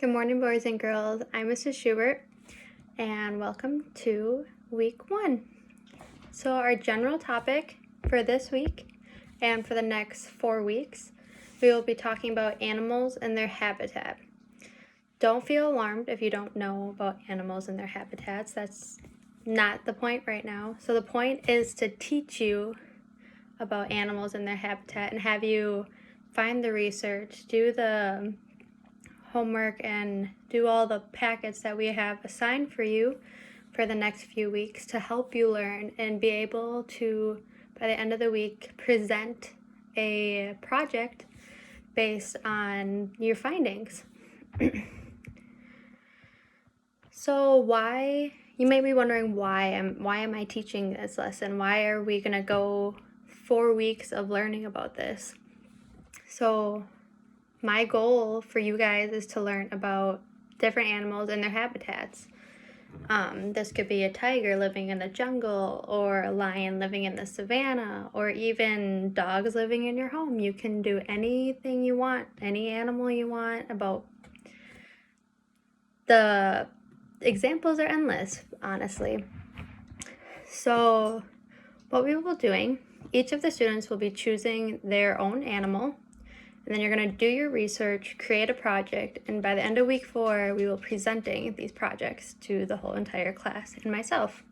Good morning, boys and girls. I'm Mrs. Schubert, and welcome to week 1. So our general topic for this week and for the next 4 weeks, we will be talking about animals and their habitat. Don't feel alarmed if you don't know about animals and their habitats. That's not the point right now. So the point is to teach you about animals and their habitat and have you find the research, do the homework, and do all the packets that we have assigned for you for the next few weeks to help you learn and be able to, by the end of the week, present a project based on your findings. So you may be wondering why am I teaching this lesson? Why are we going to go 4 weeks of learning about this? So my goal for you guys is to learn about different animals and their habitats. This could be a tiger living in the jungle, or a lion living in the savannah, or even dogs living in your home. You can do anything you want, any animal you want. About the examples are endless, honestly. So what we will be doing, each of the students will be choosing their own animal. And then you're going to do your research, create a project, and by the end of week 4, we will be presenting these projects to the whole entire class and myself.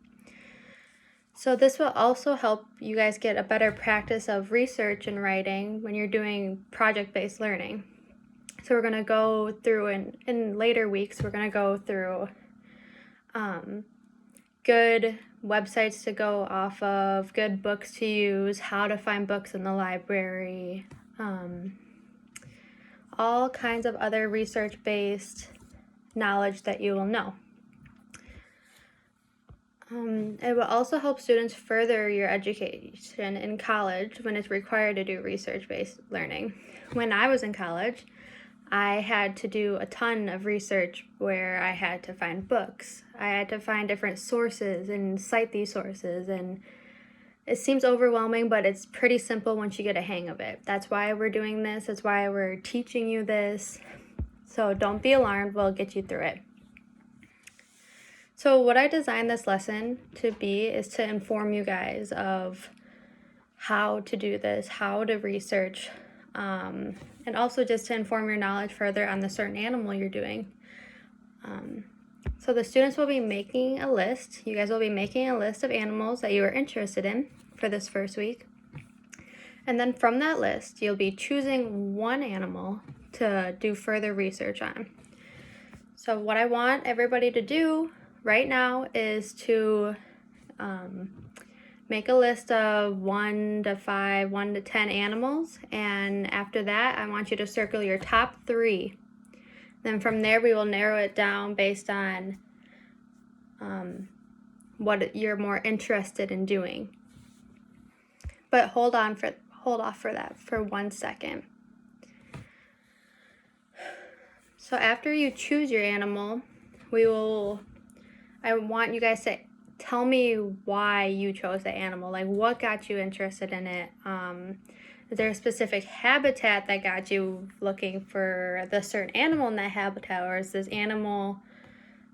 So this will also help you guys get a better practice of research and writing when you're doing project-based learning. So we're going to go through, in later weeks, we're going to go through good websites to go off of, good books to use, how to find books in the library, all kinds of other research-based knowledge that you will know. It will also help students further your education in college when it's required to do research-based learning. When I was in college, I had to do a ton of research where I had to find books. I had to find different sources and cite these sources, and it seems overwhelming, but it's pretty simple once you get a hang of it. That's why we're doing this. That's why we're teaching you this. So don't be alarmed. We'll get you through it. So what I designed this lesson to be is to inform you guys of how to do this, how to research, and also just to inform your knowledge further on the certain animal you're doing. So the students will be making a list. You guys will be making a list of animals that you are interested in for this first week. And then from that list, you'll be choosing one animal to do further research on. So what I want everybody to do right now is to make a list of 1 to 5, 1 to 10 animals. And after that, I want you to circle your top 3. Then from there, we will narrow it down based on what you're more interested in doing. But hold off for that for 1 second. So after you choose your animal, I want you guys to tell me why you chose the animal. Like, what got you interested in it? Is there a specific habitat that got you looking for the certain animal in that habitat? Or is this animal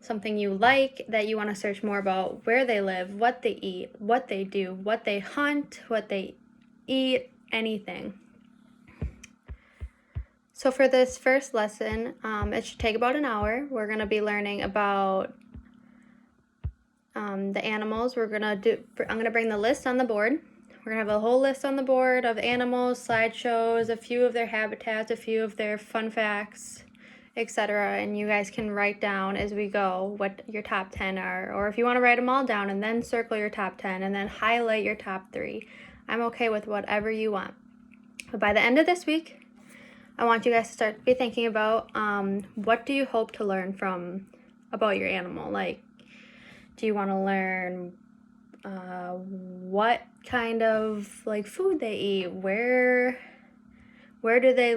something you like that you want to search more about, where they live, what they eat, what they do, what they hunt, what they eat, anything. So for this first lesson, it should take about an hour. We're going to be learning about the animals. I'm going to bring the list on the board. We're going to have a whole list on the board of animals, slideshows, a few of their habitats, a few of their fun facts, etc. And you guys can write down as we go what your top 10 are. Or if you want to write them all down and then circle your top 10 and then highlight your top 3. I'm okay with whatever you want. But by the end of this week, I want you guys to start to be thinking about what do you hope to learn about your animal? Like, do you want to learn what kind of food they eat? Where do they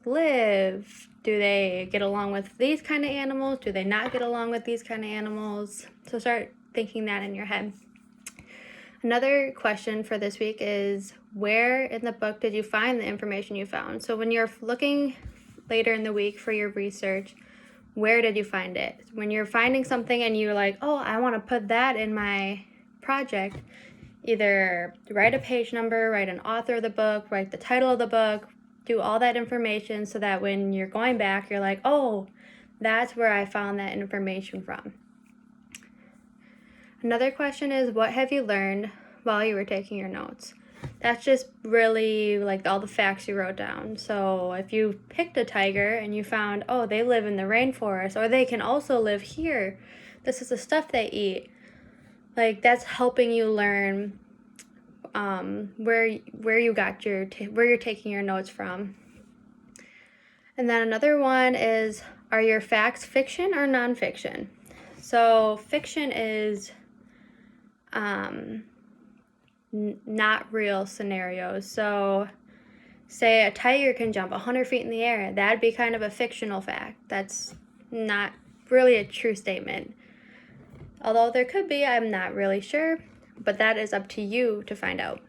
live? Do they get along with these kind of animals? Do they not get along with these kind of animals? So start thinking that in your head. Another question for this week is, where in the book did you find the information you found? So when you're looking later in the week for your research, where did you find it? When you're finding something and you're like, oh, I want to put that in my project, either write a page number, write an author of the book, write the title of the book, do all that information so that when you're going back, you're like, oh, that's where I found that information from. Another question is, what have you learned while you were taking your notes? That's just really like all the facts you wrote down. So if you picked a tiger and you found, oh, they live in the rainforest, or they can also live here, this is the stuff they eat, like that's helping you learn where you got where you're taking your notes from. And then another one is, are your facts fiction or nonfiction? So fiction is not real scenarios. So say a tiger can jump 100 feet in the air, that'd be kind of a fictional fact. That's not really a true statement. Although there could be, I'm not really sure, but that is up to you to find out.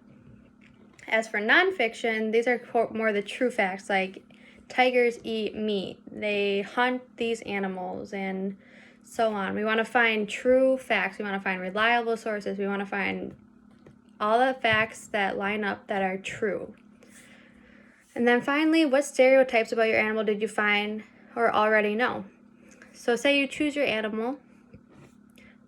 As for nonfiction, these are more the true facts, like tigers eat meat, they hunt these animals, and so on. We want to find true facts, we want to find reliable sources, we want to find all the facts that line up that are true. And then finally, what stereotypes about your animal did you find or already know? So say you choose your animal.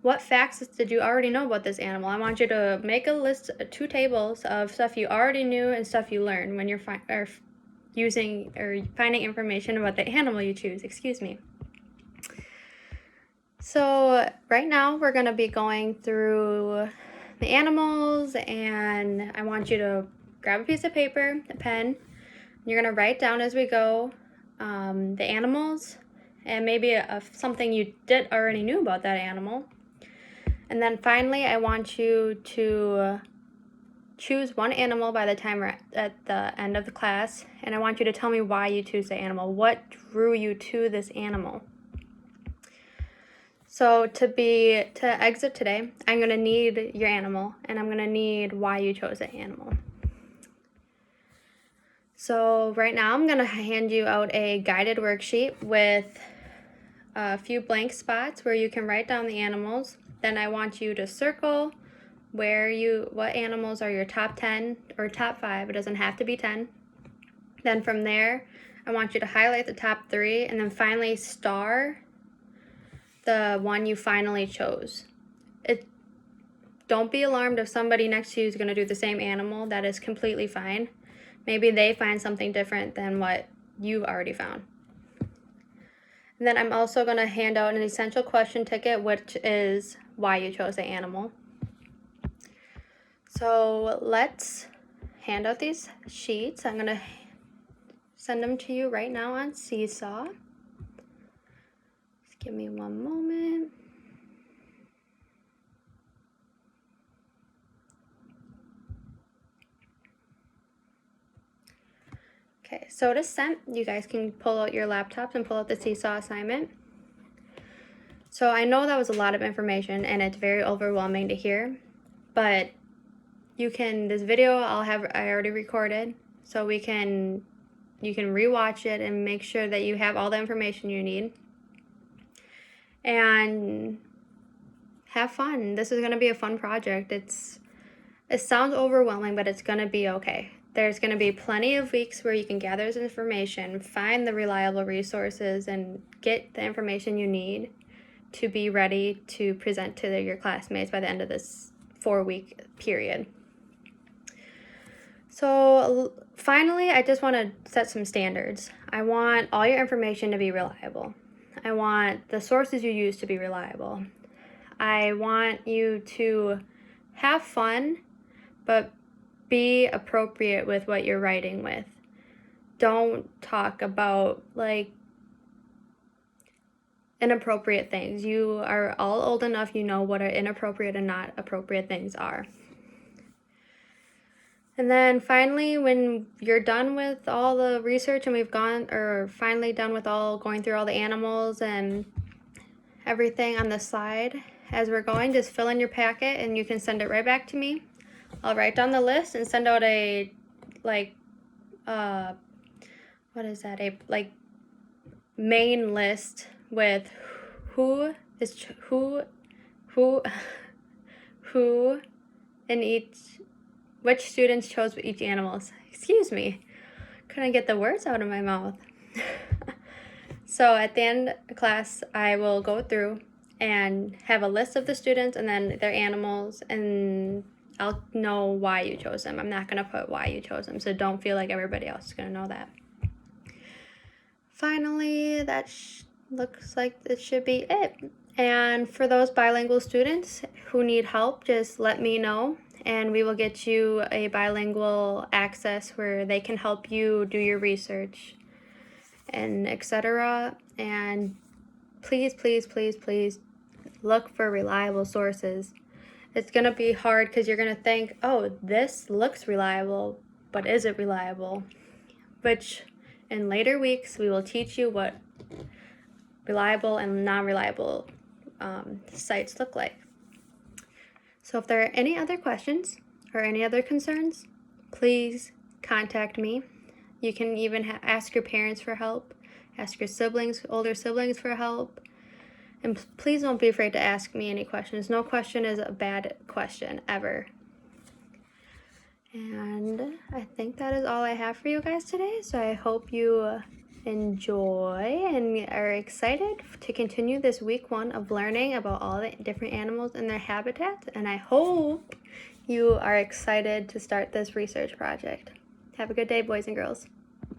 What facts did you already know about this animal? I want you to make a list, 2 tables of stuff you already knew and stuff you learned when you're using or finding information about the animal you choose. Excuse me. So right now we're going to be going through the animals, and I want you to grab a piece of paper, a pen. You're going to write down as we go the animals and maybe something you already knew about that animal. And then finally, I want you to choose one animal by the time we're at the end of the class, and I want you to tell me why you choose the animal. What drew you to this animal? So to exit today, I'm going to need your animal, and I'm going to need why you chose that animal. So right now, I'm going to hand you out a guided worksheet with a few blank spots where you can write down the animals. Then I want you to circle what animals are your top 10 or top 5. It doesn't have to be 10. Then from there, I want you to highlight the top 3 and then finally star the one you finally chose. Don't be alarmed if somebody next to you is going to do the same animal. That is completely fine. Maybe they find something different than what you've already found. And then I'm also going to hand out an essential question ticket, which is why you chose the animal. So let's hand out these sheets. I'm going to send them to you right now on Seesaw. Just give me one moment. Okay, so to send, you guys can pull out your laptops and pull out the Seesaw assignment. So I know that was a lot of information and it's very overwhelming to hear, but this video I already recorded, so you can rewatch it and make sure that you have all the information you need. And have fun. This is going to be a fun project. It sounds overwhelming, but it's going to be okay. There's going to be plenty of weeks where you can gather this information, find the reliable resources, and get the information you need to be ready to present to your classmates by the end of this 4-week period. So finally, I just want to set some standards. I want all your information to be reliable. I want the sources you use to be reliable. I want you to have fun, but be appropriate with what you're writing with. Don't talk about inappropriate things. You are all old enough, you know what are inappropriate and not appropriate things are. And then finally, when you're done with all the research and finally done with going through all the animals and everything on the slide, as we're going, just fill in your packet and you can send it right back to me. I'll write down the list and send out a main list with who who in each, which students chose each animals. Excuse me, couldn't get the words out of my mouth. So at the end of class, I will go through and have a list of the students and then their animals, and I'll know why you chose them. I'm not going to put why you chose them, so don't feel like everybody else is going to know that. Finally, that looks like it should be it. And for those bilingual students who need help, just let me know and we will get you a bilingual access where they can help you do your research and etc. And please, please, please, please look for reliable sources. It's going to be hard because you're going to think, oh, this looks reliable, but is it reliable? Which in later weeks, we will teach you what reliable and non-reliable sites look like. So if there are any other questions or any other concerns, please contact me. You can even ask your parents for help, ask your siblings, older siblings for help. And please don't be afraid to ask me any questions. No question is a bad question, ever. And I think that is all I have for you guys today. So I hope you enjoy and are excited to continue this week 1 of learning about all the different animals and their habitats. And I hope you are excited to start this research project. Have a good day, boys and girls.